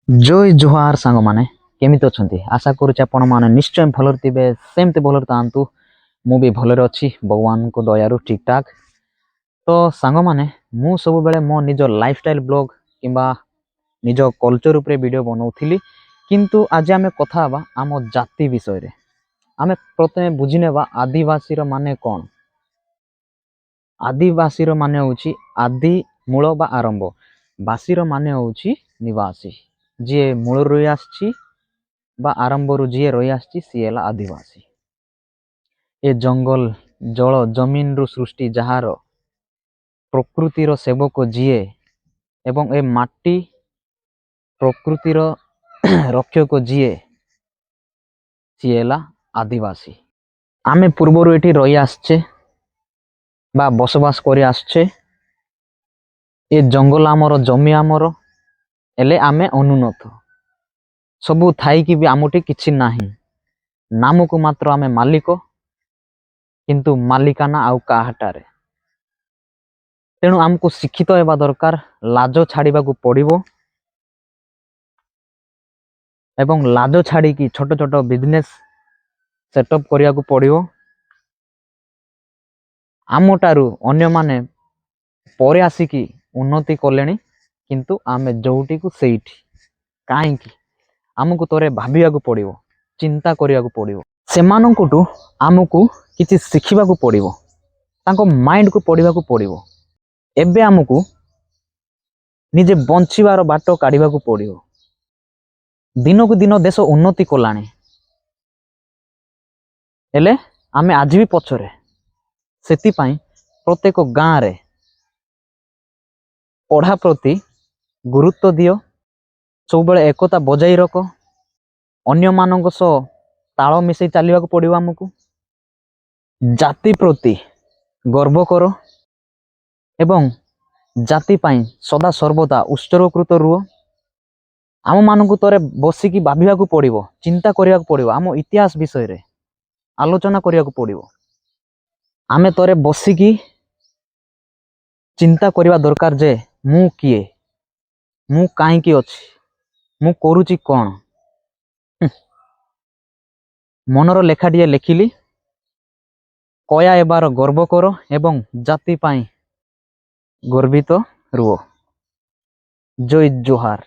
जय जुहार सांग माने केमिति अछंती आशा करूछि आपण माने निश्चय भलर थिबे सेमते भलर तांतु मु भी भलर अछि भगवान को दयारु ठीक ठाक। तो सांग माने मु सब बेले मो निज लाइफस्टाइल ब्लॉग किंबा निज कल्चर उपरे वीडियो बनाउथिली, किंतु आज आमे कथा हबा आम जाति विषय रे। आमे प्रथमे बुझिनेबा आदिवासी रो माने कोन। आदिवासी रो माने होछि आदि मूल बा आरंभ, वासी रो माने होछि निवासी, जी मूल रही आछि बा आरंभ रु जी रही आछि सी है आदिवासी। ए जंगल जल जमीन रु सृष्टि जहार प्रकृति रो सेवक जीए एवं ए माटी प्रकृति रो रक्षक जीए सी है आदिवासी। आमे पूर्वरु एठी रही आछे बा बसवास करि आछे। ए जंगल आमर जमी आमर एले आमे अनुन्नत सबू थाई कि भी आमुटी किछि नाही, नाम को मात्र आमे मालिक किंतु मालिकाना आउ काहाटारे। तेणु आमको शिक्षित हेबा दरकार, लाज छाड़िबाकू पड़िबो एवं लाज छाड़ी की छोट छोट बिजनेस सेटअप करियाकू पड़िबो। आमटारू अन्य माने परे आसिकी उन्नति कलेनी किंतु आमे जोउटी को सेठी काहे की आमको तोरे भाबियाकू पड़िबो, चिंता करियाकू पड़िबो। सेमानंकुटू आमको किछि शिखिबाकू पड़िबो, तांको माइंड को पढ़िबाकू पड़िबो। एबे आमको निजे बंचिबार बाट काढिबाकू पड़िबो। दिन को दिन देश उन्नति कलानी हेले आमे आज भी पछरे। सेति पाई प्रत्येक गाँ रे पढ़ा प्रति गुरुत्व दियो, सब बेले एकता बजाई रख, अन्य मानक सह ताल मिसई चलिबाकू पड़िबो। आमको जाति प्रति गर्व करो एवं जाति पाई सदा सर्वदा उत्सर्गीकृत रुह। आम मानकू तोरे बसिकी भाबिबाकू पड़िबो, चिंता करियाकू पड़िबो, आम इतिहास विषय रे आलोचना करियाकू पड़िबो। आमे तोरे बसिकी चिंता करिबा दरकार जे मु किए, मु काहे की अछि, मु करूची कोन। मनर लेखाटिए लेखिली, कया एबार गर्व करो एवं जाति पाई गर्वित रुह। जय जोहार।